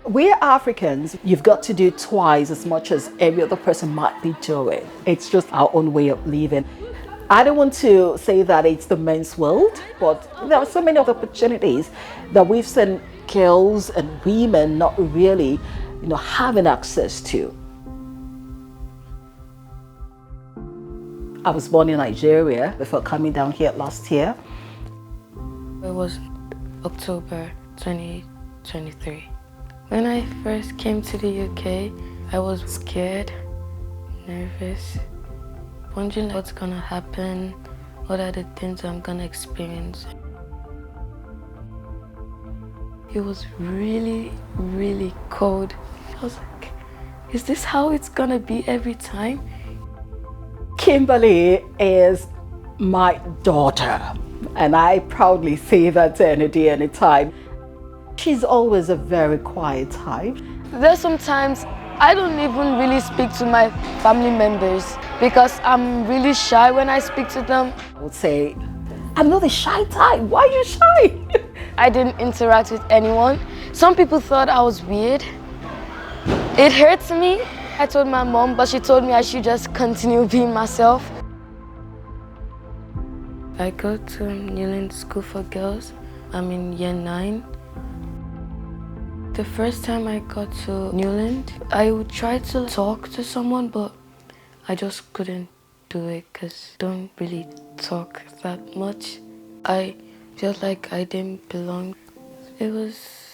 We're Africans, you've got to do twice as much as every other person might be doing. It's just our own way of living. I don't want to say that it's the men's world, but there are so many other opportunities that we've seen girls and women not really, having access to. I was born in Nigeria before coming down here last year. It was October 2023. When I first came to the UK, I was scared, nervous, wondering what's gonna happen, what are the things I'm gonna experience. It was really, really cold. I was like, is this how it's gonna be every time? Kimberley is my daughter, and I proudly say that any day, any time. She's always a very quiet type. There's sometimes I don't even really speak to my family members because I'm really shy when I speak to them. I would say, I'm not a shy type. Why are you shy? I didn't interact with anyone. Some people thought I was weird. It hurts me. I told my mom, but she told me I should just continue being myself. I go to Newland School for Girls. I'm in year 9. The first time I got to Newland, I would try to talk to someone, but I just couldn't do it because I don't really talk that much. I felt like I didn't belong. It was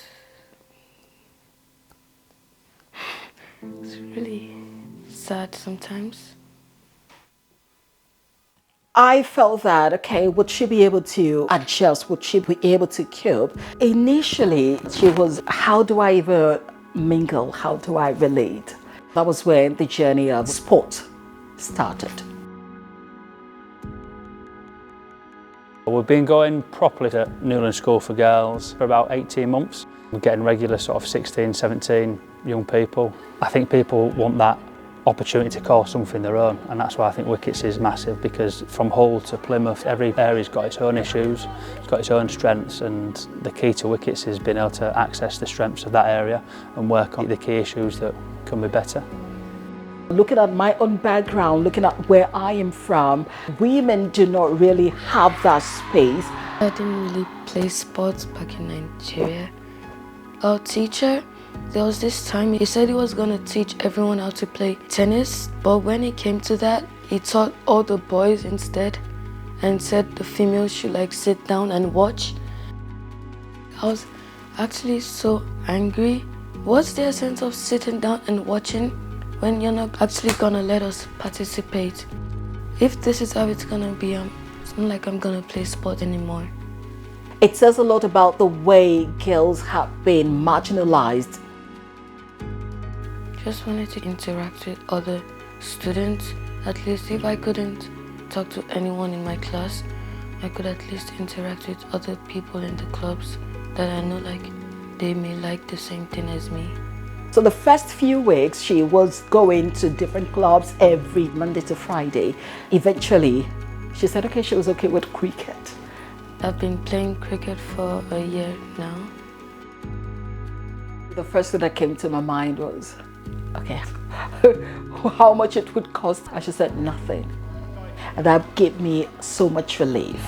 really sad sometimes. I felt that, okay, would she be able to adjust? Would she be able to cope? Initially, she was, how do I even mingle? How do I relate? That was when the journey of sport started. We've been going properly to Newland School for Girls for about 18 months. We're getting regular sort of 16, 17 young people. I think people want that opportunity to call something their own, and that's why I think Wicketz is massive, because from Hull to Plymouth, every area's got its own issues, it's got its own strengths, and the key to Wicketz is being able to access the strengths of that area and work on the key issues that can be better. Looking at my own background, looking at where I am from, women do not really have that space. I didn't really play sports back in Nigeria. Our teacher, there was this time he said he was going to teach everyone how to play tennis, but when it came to that, he taught all the boys instead and said the females should sit down and watch. I was actually so angry. What's their sense of sitting down and watching when you're not actually going to let us participate? If this is how it's going to be, it's not like I'm going to play sport anymore. It says a lot about the way girls have been marginalized. Just wanted to interact with other students. At least if I couldn't talk to anyone in my class, I could at least interact with other people in the clubs that I know they may like the same thing as me. So the first few weeks she was going to different clubs every Monday to Friday. Eventually she said okay, she was okay with cricket. I've been playing cricket for a year now. The first thing that came to my mind was, okay, how much it would cost? And she said nothing. And that gave me so much relief.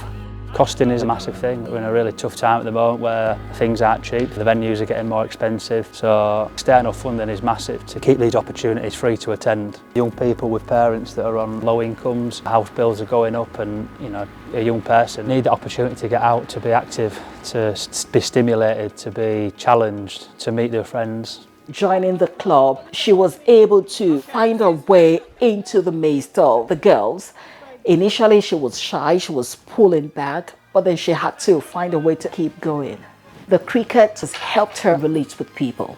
Costing is a massive thing. We're in a really tough time at the moment where things aren't cheap. The venues are getting more expensive. So external funding is massive to keep these opportunities free to attend. Young people with parents that are on low incomes, house bills are going up, and a young person need the opportunity to get out, to be active, to be stimulated, to be challenged, to meet their friends. Joining the club, she was able to find her way into the midst of the girls. Initially, she was shy, she was pulling back, but then she had to find a way to keep going. The cricket has helped her relate with people.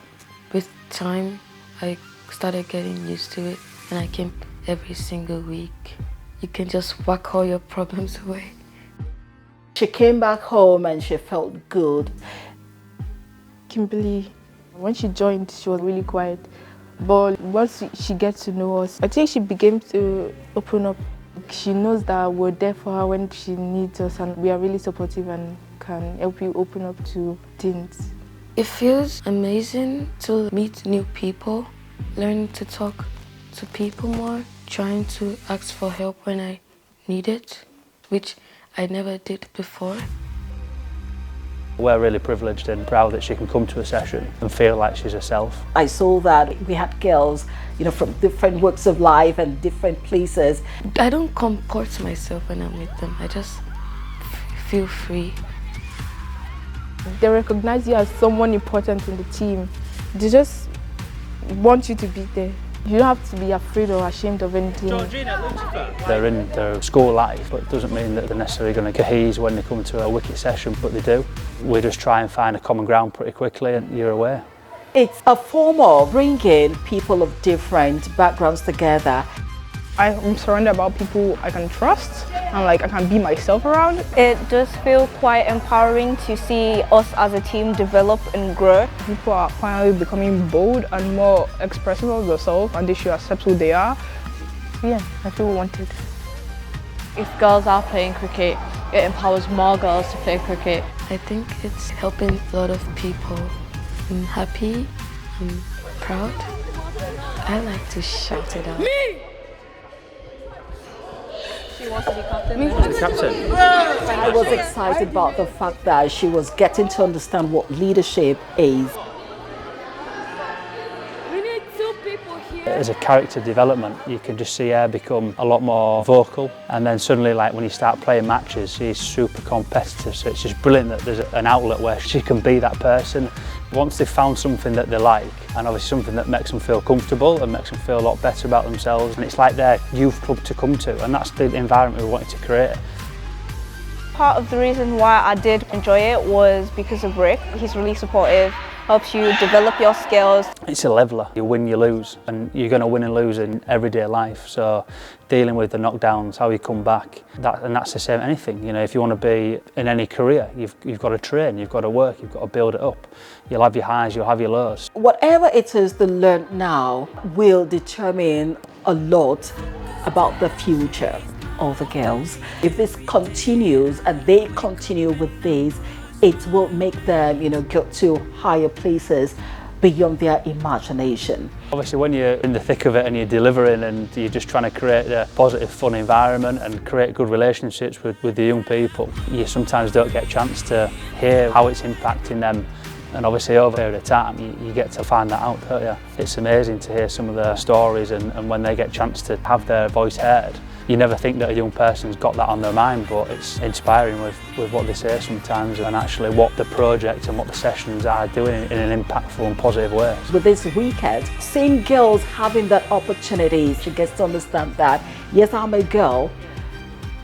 With time, I started getting used to it, and I came every single week. You can just whack all your problems away. She came back home and she felt good. Kimberley, when she joined, she was really quiet. But once she gets to know us, I think she began to open up. She knows that we're there for her when she needs us, and we are really supportive and can help you open up to things. It feels amazing to meet new people, learning to talk to people more, trying to ask for help when I need it, which I never did before. We're really privileged and proud that she can come to a session and feel like she's herself. I saw that we had girls, from different walks of life and different places. I don't comport myself when I'm with them. I just feel free. They recognize you as someone important in the team. They just want you to be there. You don't have to be afraid or ashamed of anything. They're in their school life, but it doesn't mean that they're necessarily going to cohese when they come to a Wicketz session, but they do. We just try and find a common ground pretty quickly and you're away. It's a form of bringing people of different backgrounds together. I'm surrounded by people I can trust and I can be myself around. It does feel quite empowering to see us as a team develop and grow. People are finally becoming bold and more expressive of themselves, and they should accept who they are. Yeah, I feel wanted. If girls are playing cricket, it empowers more girls to play cricket. I think it's helping a lot of people. I'm happy, I'm proud. I like to shout it out. She wants to be captain. Captain. I was excited about the fact that she was getting to understand what leadership is. We need 2 people here. As a character development, you can just see her become a lot more vocal, and then suddenly, when you start playing matches, she's super competitive, so it's just brilliant that there's an outlet where she can be that person. Once they've found something that they like, and obviously something that makes them feel comfortable and makes them feel a lot better about themselves, and it's like their youth club to come to, and that's the environment we wanted to create. Part of the reason why I did enjoy it was because of Rick. He's really supportive, helps you develop your skills. It's a leveller. You win, you lose, and you're going to win and lose in everyday life. So dealing with the knockdowns, how you come back, that's the same anything. If you want to be in any career, you've got to train, you've got to work, you've got to build it up. You'll have your highs, you'll have your lows. Whatever it is they learn now will determine a lot about the future of the girls. If this continues and they continue with this, it will make them, go to higher places beyond their imagination. Obviously, when you're in the thick of it and you're delivering and you're just trying to create a positive, fun environment and create good relationships with the young people, you sometimes don't get a chance to hear how it's impacting them. And obviously over a period of time, you get to find that out, don't you? It's amazing to hear some of their stories and when they get a chance to have their voice heard. You never think that a young person's got that on their mind, but it's inspiring with what they say sometimes and actually what the project and what the sessions are doing in an impactful and positive way. With this weekend, seeing girls having that opportunity, she gets to understand that, yes, I'm a girl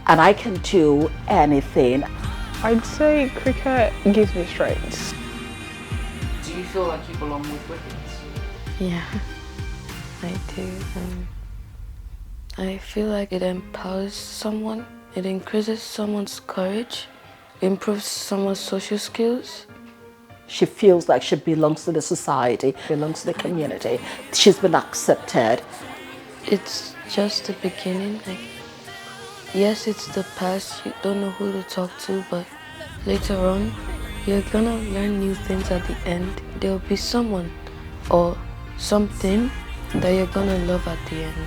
and I can do anything. I'd say cricket gives me strength. Do you feel like you belong with Wicketz? Yeah, I do. I feel like it empowers someone, it increases someone's courage, improves someone's social skills. She feels like she belongs to the society, belongs to the community. She's been accepted. It's just the beginning. Yes, it's the past, you don't know who to talk to, but later on, you're gonna learn new things at the end. There'll be someone or something that you're gonna love at the end.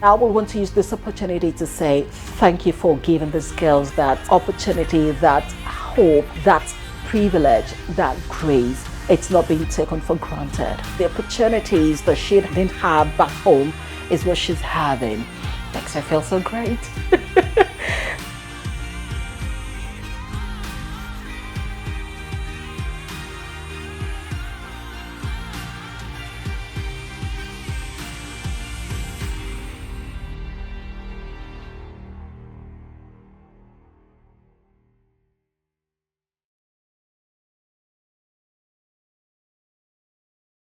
I will want to use this opportunity to say thank you for giving these girls that opportunity, that hope, that privilege, that grace. It's not being taken for granted. The opportunities that she didn't have back home is what she's having. Makes her feel so great.